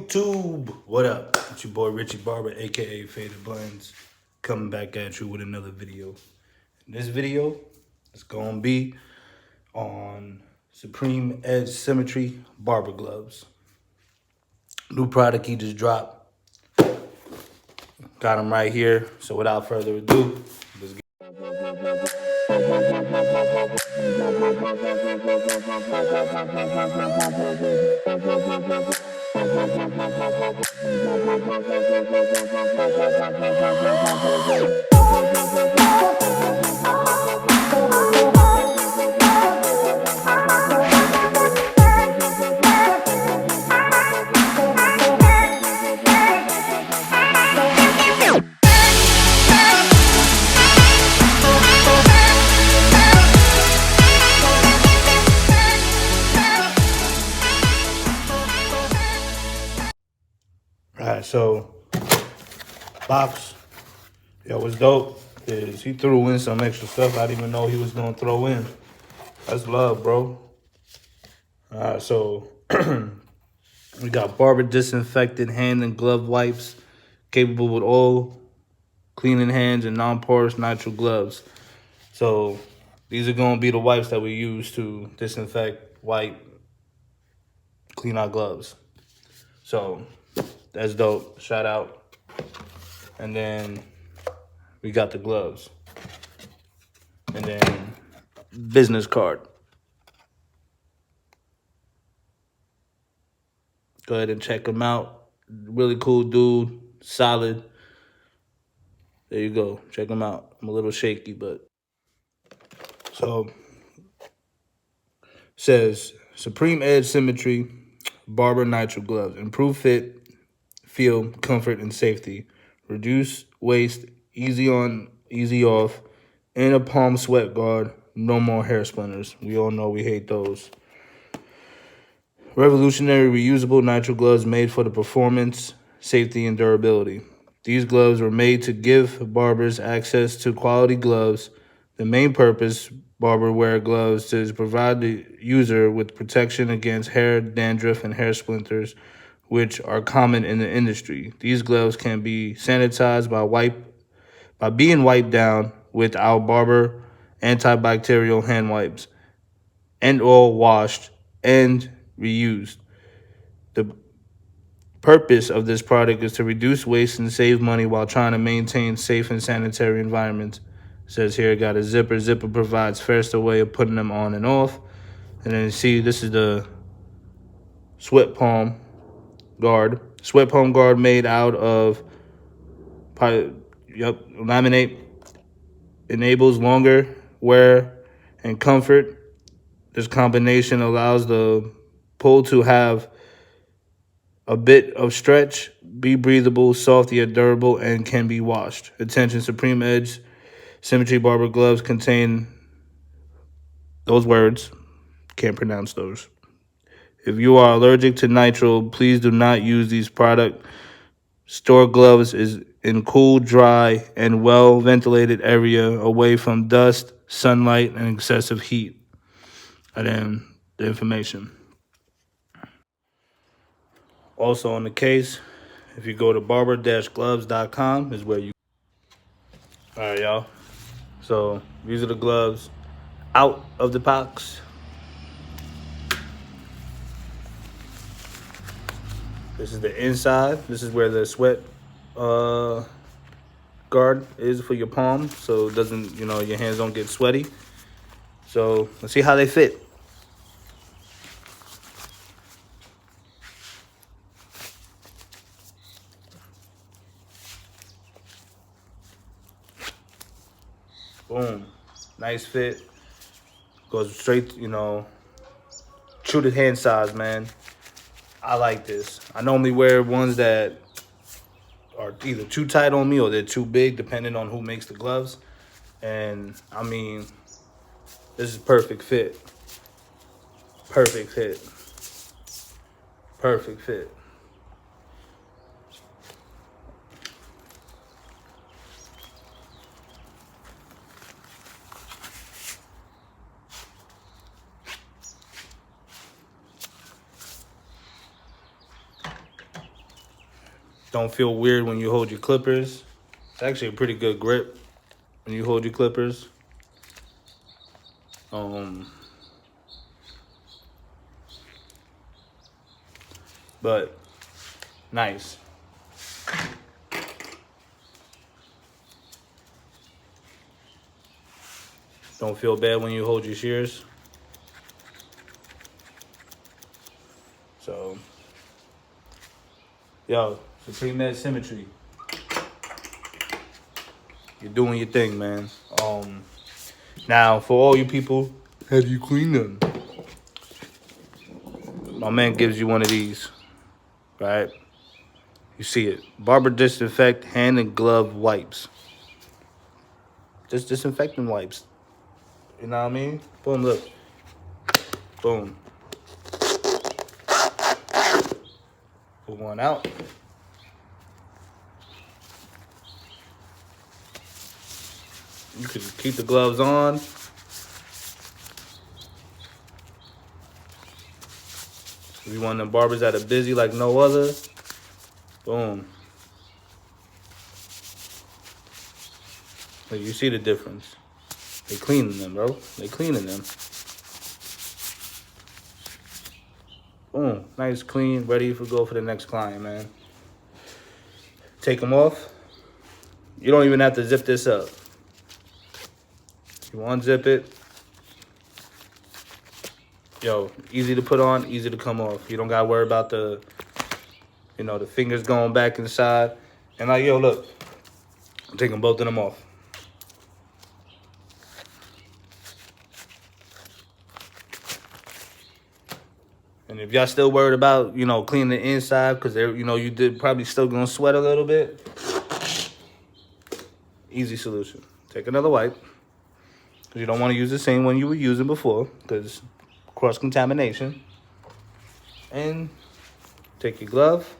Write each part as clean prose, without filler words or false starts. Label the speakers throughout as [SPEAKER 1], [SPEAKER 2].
[SPEAKER 1] YouTube, what up? It's your boy Richie Barber, aka Faded Blendz, coming back at you with another video. In this video, it's gonna be on Supreme Edge Symmetry Barber gloves. New product he just dropped. Got them right here. So without further ado, let's get. Alright, so box, yo, what's dope is he threw in some extra stuff I didn't even know he was gonna throw in. That's love, bro. Alright, so we got Barber disinfected hand and glove wipes, capable with all cleaning hands and non-porous nitrile gloves. So these are gonna be the wipes that we use to disinfect, wipe, clean our gloves. So that's dope. Shout out. And then we got the gloves. And then business card. Go ahead and check him out. Really cool dude. Solid. There you go. Check him out. I'm a little shaky, but. So, says Supreme Edge Symmetry Barber Nitrile Gloves. Improve fit, feel, comfort, and safety. Reduce waste, easy on, easy off. And a palm sweat guard. No more hair splinters. We all know we hate those. Revolutionary reusable nitrile gloves made for the performance, safety, and durability. These gloves were made to give barbers access to quality gloves. The main purpose barber wear gloves is to provide the user with protection against hair dandruff and hair splinters, which are common in the industry. These gloves can be sanitized by being wiped down with our Barber antibacterial hand wipes and or washed and reused. The purpose of this product is to reduce waste and save money while trying to maintain safe and sanitary environments. It says here, got a zipper. Zipper provides faster way of putting them on and off. And then you see, this is the sweat palm guard. Sweat palm guard made out of laminate. Enables longer wear and comfort. This combination allows the pull to have a bit of stretch, be breathable, soft yet durable, and can be washed. Attention, Supreme Edge Symmetry Barber Gloves contain those words. Can't pronounce those. If you are allergic to nitrile, please do not use these products. Store gloves is in cool, dry, and well-ventilated area away from dust, sunlight, and excessive heat. And then the information. Also on the case, if you go to barber-gloves.com is where you. All right, y'all. So these are the gloves out of the box. This is the inside. This is where the sweat guard is for your palm, so it doesn't, your hands don't get sweaty. So let's see how they fit. Boom. Nice fit. Goes straight, true to hand size, man. I like this. I normally wear ones that are either too tight on me or they're too big, depending on who makes the gloves. And, I mean, this is perfect fit. Perfect fit. Perfect fit. Don't feel weird when you hold your clippers. It's actually a pretty good grip when you hold your clippers. But nice. Don't feel bad when you hold your shears. So, yo, Supreme Edge Symmetry. You're doing your thing, man. Now, for all you people, how do you clean them? My man gives you one of these, right? You see it. Barber Disinfect hand and glove wipes. Just disinfecting wipes. You know what I mean? Boom, look. Boom. Pull one out. You can keep the gloves on. If you want them barbers that are busy like no other, boom. Like, you see the difference. They cleaning them, bro. They cleaning them. Boom. Nice, clean, ready for go for the next client, man. Take them off. You don't even have to zip this up. You unzip it. Yo, easy to put on, easy to come off. You don't gotta worry about the fingers going back inside. And like, yo, look, I'm taking both of them off. And if y'all still worried about, cleaning the inside, because you did probably still gonna sweat a little bit, easy solution. Take another wipe, because you don't want to use the same one you were using before, because cross-contamination. And take your glove.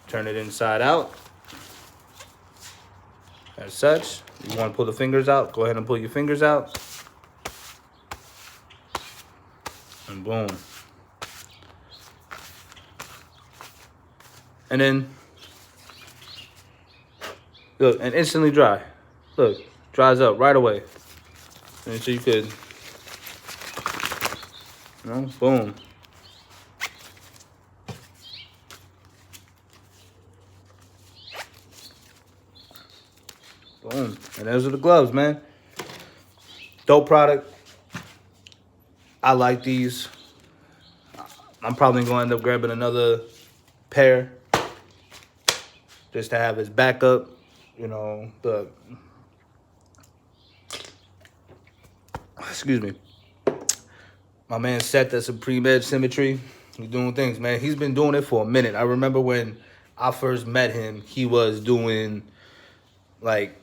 [SPEAKER 1] Turn it inside out. As such, you want to pull the fingers out, go ahead and pull your fingers out. And boom. And then, look, and instantly dry. Look, dries up right away. And so you could, boom. Boom. And those are the gloves, man. Dope product. I like these. I'm probably going to end up grabbing another pair just to have as backup. Excuse me. My man Seth at Supreme Edge Symmetry. He's doing things, man. He's been doing it for a minute. I remember when I first met him, he was doing like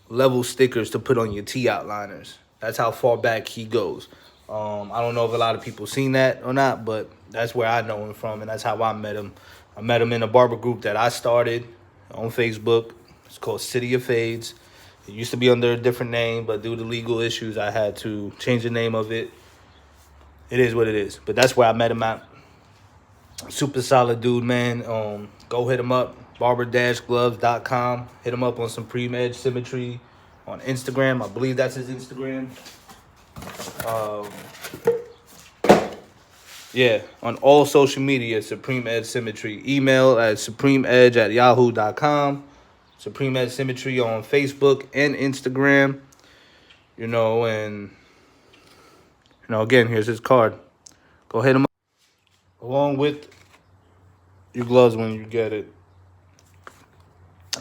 [SPEAKER 1] level stickers to put on your T outliners. That's how far back he goes. I don't know if a lot of people seen that or not, but that's where I know him from, and that's how I met him. I met him in a barber group that I started on Facebook. It's called City of Fades. It used to be under a different name, but due to legal issues, I had to change the name of it. It is what it is. But that's where I met him at. Super solid dude, man. Go hit him up, barber-gloves.com. Hit him up on Supreme Edge Symmetry on Instagram. I believe that's his Instagram. Yeah, on all social media, Supreme Edge Symmetry. Email at supremeedge@yahoo.com. Supreme Edge Symmetry on Facebook and Instagram. Again, here's his card. Go hit him up. Along with your gloves when you get it,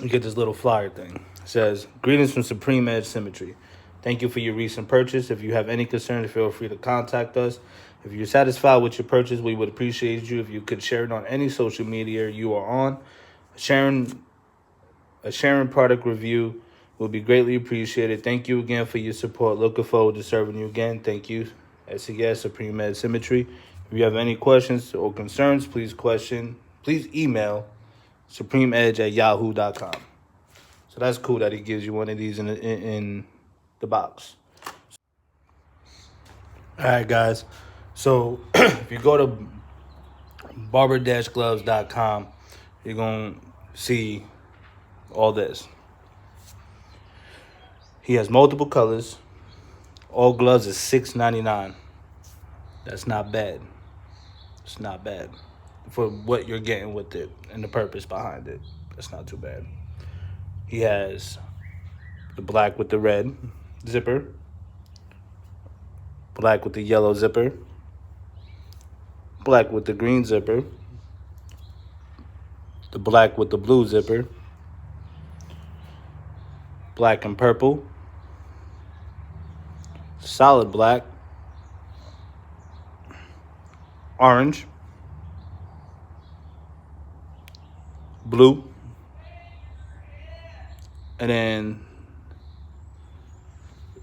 [SPEAKER 1] you get this little flyer thing. It says, "Greetings from Supreme Edge Symmetry. Thank you for your recent purchase. If you have any concerns, feel free to contact us. If you're satisfied with your purchase, we would appreciate you if you could share it on any social media you are on. A sharing product review will be greatly appreciated. Thank you again for your support. Looking forward to serving you again. Thank you. SES Supreme Edge Symmetry. If you have any questions or concerns, please email supremeedge@yahoo.com. So that's cool that he gives you one of these in the box. All right, guys. So if you go to barber-gloves.com, you're going to see all this. He has multiple colors. All gloves is $6.99. That's not bad. It's not bad for what you're getting with it and the purpose behind it. That's not too bad. He has the black with the red zipper, black with the yellow zipper, black with the green zipper, the black with the blue zipper, black and purple, solid black, orange, blue, and then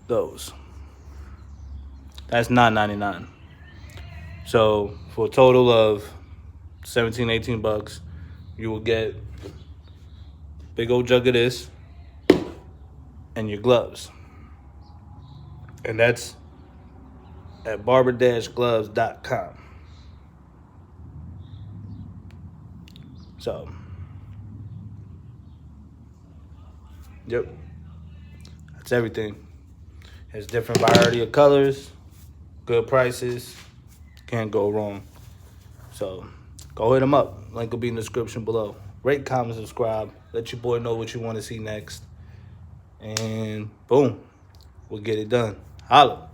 [SPEAKER 1] those. That's $9.99. So for a total of 17, 18 bucks, you will get big old jug of this and your gloves. And that's at barber-gloves.com. So, yep, that's everything. There's different variety of colors, good prices, can't go wrong. So, go hit them up. Link will be in the description below. Rate, comment, subscribe. Let your boy know what you want to see next. And boom, we'll get it done. Holla.